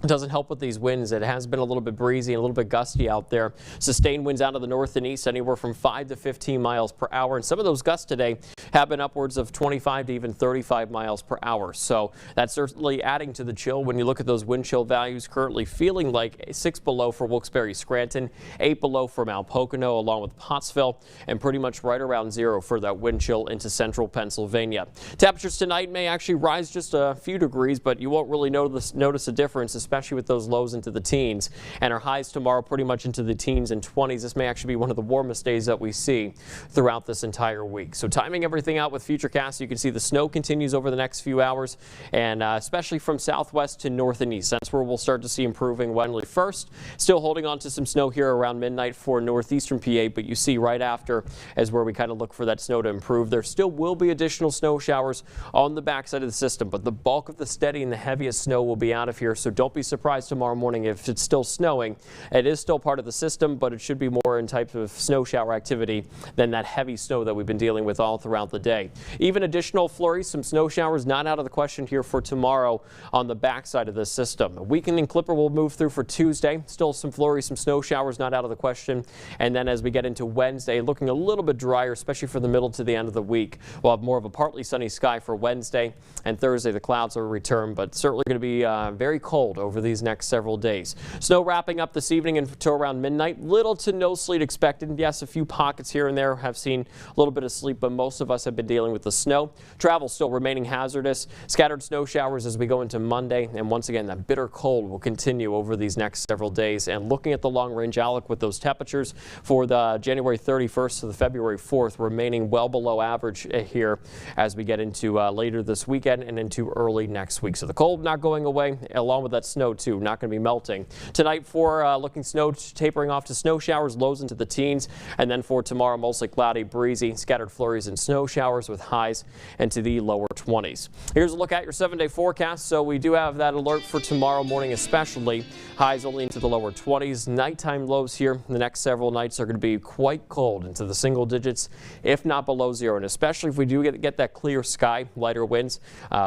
It doesn't help with these winds. It has been a little bit breezy and a little bit gusty out there. Sustained winds out of the north and east anywhere from 5 to 15 miles per hour. And some of those gusts today have been upwards of 25 to even 35 miles per hour. So that's certainly adding to the chill. When you look at those wind chill values, currently feeling like 6 below for Wilkes-Barre, Scranton, 8 below for Mount Pocono, along with Pottsville, and pretty much right around 0 for that wind chill into central Pennsylvania. Temperatures tonight may actually rise just a few degrees, but you won't really notice a difference, especially with those lows into the teens. And our highs tomorrow pretty much into the teens and 20s. This may actually be one of the warmest days that we see throughout this entire week. So timing everything out with Futurecast, you can see the snow continues over the next few hours, and especially from southwest to north and east. That's where we'll start to see improving Wednesday first. Still holding on to some snow here around midnight for northeastern PA, but you see right after is where we kind of look for that snow to improve. There still will be additional snow showers on the backside of the system, but the bulk of the steady and the heaviest snow will be out of here. So don't be surprised tomorrow morning if it's still snowing. It is still part of the system, but it should be more in types of snow shower activity than that heavy snow that we've been dealing with all throughout the day. Even additional flurries, some snow showers not out of the question here for tomorrow on the backside of this system. A weakening clipper will move through for Tuesday. Still some flurries, some snow showers not out of the question. And then as we get into Wednesday, looking a little bit drier, especially for the middle to the end of the week. We'll have more of a partly sunny sky for Wednesday, and Thursday the clouds will return, but certainly going to be very cold over these next several days. Snow wrapping up this evening until around midnight. Little to no sleet expected. Yes, a few pockets here and there have seen a little bit of sleet, but most of us have been dealing with the snow. Travel still remaining hazardous. Scattered snow showers as we go into Monday, and once again that bitter cold will continue over these next several days. And looking at the long-range outlook with those temperatures for the January 31st to the February 4th remaining well below average here as we get into later this weekend and into early next week. So the cold not going away, along with that that snow too, not going to be melting. Tonight for looking snow tapering off to snow showers, lows into the teens, and then for tomorrow mostly cloudy, breezy, scattered flurries and snow showers with highs into the lower 20s. Here's a look at your 7-day forecast. So we do have that alert for tomorrow morning especially. Highs only into the lower 20s. Nighttime lows here the next several nights are going to be quite cold into the single digits, if not below zero. And especially if we do get that clear sky, lighter winds,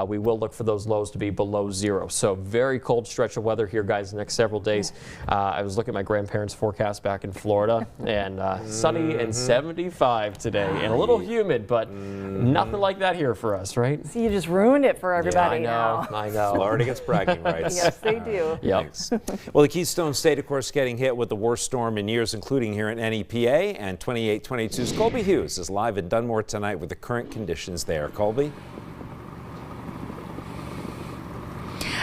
we will look for those lows to be below zero. So very cold stretch of weather here, guys, the next several days. I was looking at my grandparents' forecast back in Florida, and sunny and 75 today, and a little humid, but nothing like that here for us, right? See, you just ruined it for everybody now. I know. Florida gets bragging rights. Yes, they do. Yep. Well, the Keystone State, of course, getting hit with the worst storm in years, including here in NEPA, and 2822's Colby Hughes is live in Dunmore tonight with the current conditions there. Colby?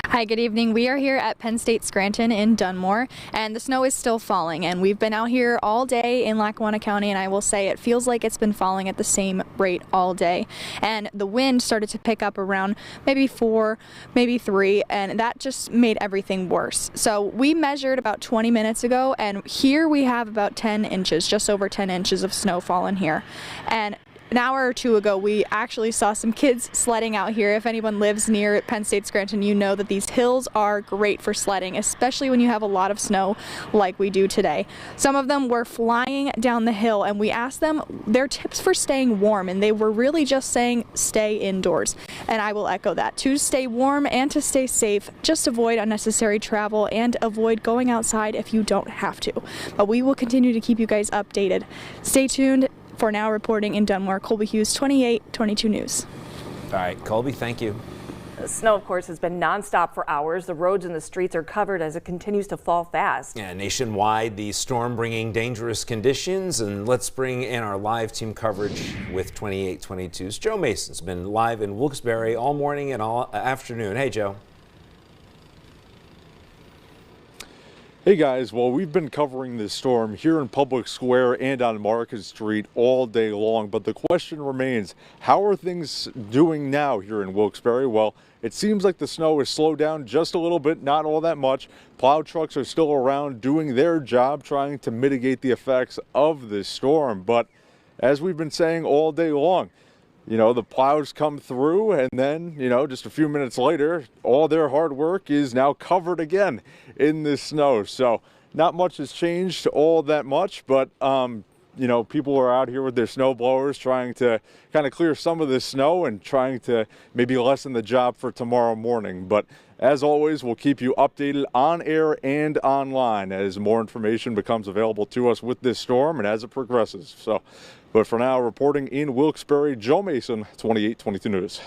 Hi, good evening. We are here at Penn State Scranton in Dunmore, and the snow is still falling, and we've been out here all day in Lackawanna County, and I will say it feels like it's been falling at the same rate all day. And the wind started to pick up around maybe 4, maybe 3, and that just made everything worse. So we measured about 20 minutes ago, and here we have about 10 inches, just over 10 inches of snow fallen here. And an hour or two ago, we actually saw some kids sledding out here. If anyone lives near Penn State Scranton, you know that these hills are great for sledding, especially when you have a lot of snow like we do today. Some of them were flying down the hill, and we asked them their tips for staying warm, and they were really just saying stay indoors. And I will echo that. To stay warm and to stay safe, just avoid unnecessary travel and avoid going outside if you don't have to. But we will continue to keep you guys updated. Stay tuned. For now, reporting in Dunmore, Colby Hughes, 2822 News. All right, Colby, thank you. The snow, of course, has been nonstop for hours. The roads and the streets are covered as it continues to fall fast. Yeah, nationwide, the storm bringing dangerous conditions. And let's bring in our live team coverage with 2822's Joe Mason's been live in Wilkes-Barre all morning and all afternoon. Hey, Joe. Hey guys, well, we've been covering this storm here in Public Square and on Market Street all day long, but the question remains, how are things doing now here in Wilkes-Barre? Well, it seems like the snow has slowed down just a little bit, not all that much. Plow trucks are still around doing their job, trying to mitigate the effects of this storm, but as we've been saying all day long, you know, the plows come through and then, you know, just a few minutes later, all their hard work is now covered again in this snow. So not much has changed all that much, but, you know, people are out here with their snow blowers trying to kind of clear some of this snow and trying to maybe lessen the job for tomorrow morning. But as always, we'll keep you updated on air and online as more information becomes available to us with this storm and as it progresses. But for now, reporting in Wilkes-Barre, Joe Mason, 2822 News.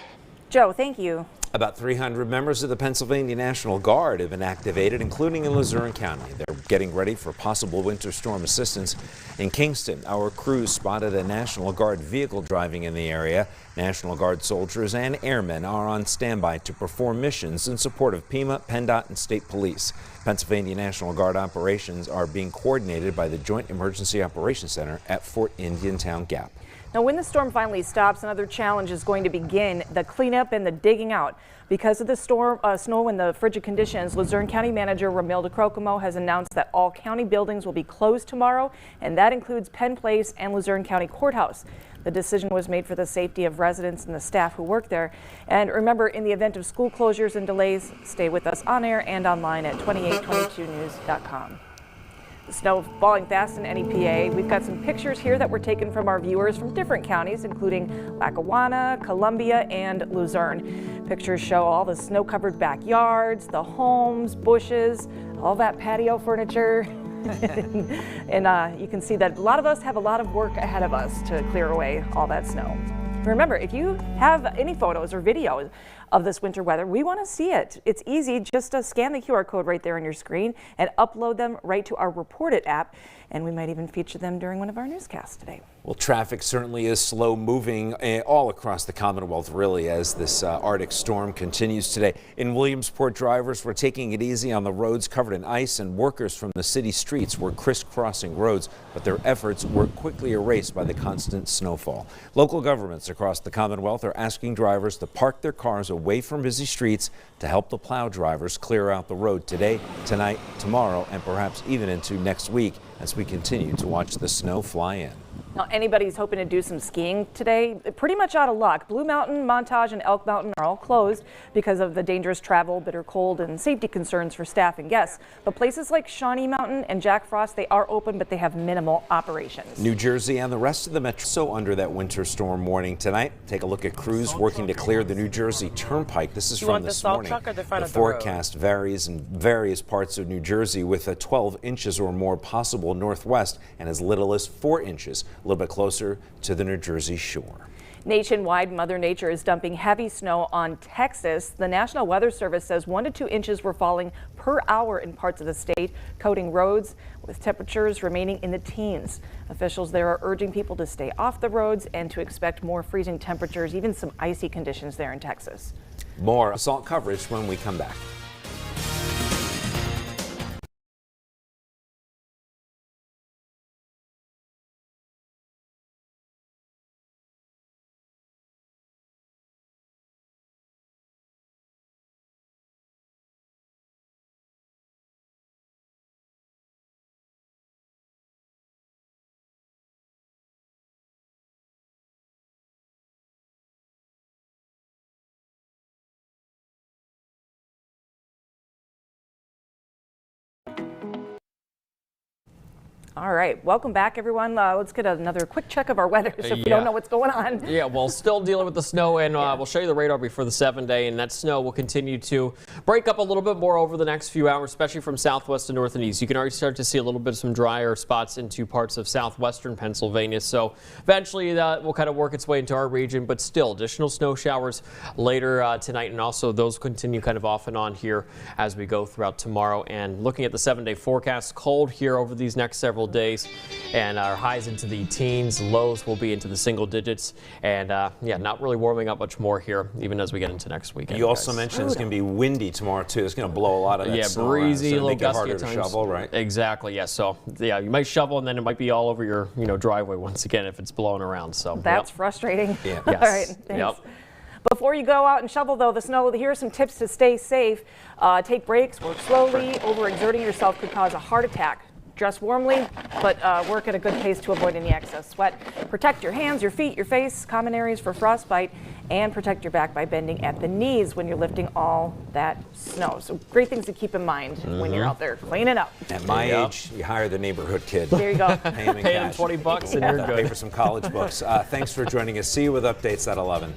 Joe, thank you. About 300 members of the Pennsylvania National Guard have been activated, including in Luzerne County. They're getting ready for possible winter storm assistance. In Kingston, our crews spotted a National Guard vehicle driving in the area. National Guard soldiers and airmen are on standby to perform missions in support of PEMA, PennDOT, and state police. Pennsylvania National Guard operations are being coordinated by the Joint Emergency Operations Center at Fort Indiantown Gap. Now, when the storm finally stops, another challenge is going to begin, the cleanup and the digging out. Because of the storm, snow and the frigid conditions, Luzerne County Manager Ramilda Crocomo has announced that all county buildings will be closed tomorrow, and that includes Penn Place and Luzerne County Courthouse. The decision was made for the safety of residents and the staff who work there. And remember, in the event of school closures and delays, stay with us on air and online at 2822news.com. The snow falling fast in NEPA. We've got some pictures here that were taken from our viewers from different counties, including Lackawanna, Columbia, and Luzerne. Pictures show all the snow-covered backyards, the homes, bushes, all that patio furniture. And you can see that a lot of us have a lot of work ahead of us to clear away all that snow. Remember, if you have any photos or videos of this winter weather, we want to see it. It's easy. Just scan the QR code right there on your screen and upload them right to our Report It app. And we might even feature them during one of our newscasts today. Well, traffic certainly is slow moving all across the Commonwealth, really, as this Arctic storm continues today. In Williamsport, drivers were taking it easy on the roads covered in ice, and workers from the city streets were crisscrossing roads, but their efforts were quickly erased by the constant snowfall. Local governments across the Commonwealth are asking drivers to park their cars away from busy streets to help the plow drivers clear out the road today, tonight, tomorrow, and perhaps even into next week as we continue to watch the snow fly in. Now, anybody who's hoping to do some skiing today, pretty much out of luck. Blue Mountain, Montage, and Elk Mountain are all closed because of the dangerous travel, bitter cold, and safety concerns for staff and guests. But places like Shawnee Mountain and Jack Frost, they are open, but they have minimal operations. New Jersey and the rest of the metro so under that winter storm warning tonight. Take a look at crews working to clear the New Jersey Turnpike. This is from this morning. The forecast varies in various parts of New Jersey with 12 inches or more possible northwest and as little as 4 inches. A little bit closer to the New Jersey shore. Nationwide, Mother Nature is dumping heavy snow on Texas. The National Weather Service says 1 to 2 inches were falling per hour in parts of the state, coating roads with temperatures remaining in the teens. Officials there are urging people to stay off the roads and to expect more freezing temperatures, even some icy conditions there in Texas. More assault coverage when we come back. All right, welcome back, everyone. Let's get another quick check of our weather so we don't know what's going on. Yeah, well, still dealing with the snow, and we'll show you the radar before the 7-day, and that snow will continue to break up a little bit more over the next few hours, especially from southwest to north and east. You can already start to see a little bit of some drier spots into parts of southwestern Pennsylvania, so eventually that will kind of work its way into our region, but still additional snow showers later tonight, and also those continue kind of off and on here as we go throughout tomorrow. And looking at the 7-day forecast, cold here over these next several days, and our highs into the teens, lows will be into the single digits, and yeah, not really warming up much more here even as we get into next weekend. You also mentioned it's going to be windy tomorrow too. It's going to blow a lot of that snow breezy, around, so a little make it gusty harder at to times. shovel, right? Exactly. Yeah. So yeah, you might shovel and then it might be all over your driveway once again if it's blowing around. So that's frustrating. Yeah. All right. Thanks. Yep. Before you go out and shovel, though, the snow, here are some tips to stay safe. Take breaks, work slowly. Overexerting yourself could cause a heart attack. Dress warmly, but work at a good pace to avoid any excess sweat. Protect your hands, your feet, your face, common areas for frostbite, and protect your back by bending at the knees when you're lifting all that snow. So great things to keep in mind when you're out there cleaning up. At my age, you hire the neighborhood kid. There you go. Pay him in Pay him cash. $20 and you're good. Pay for some college books. Thanks for joining us. See you with updates at 11.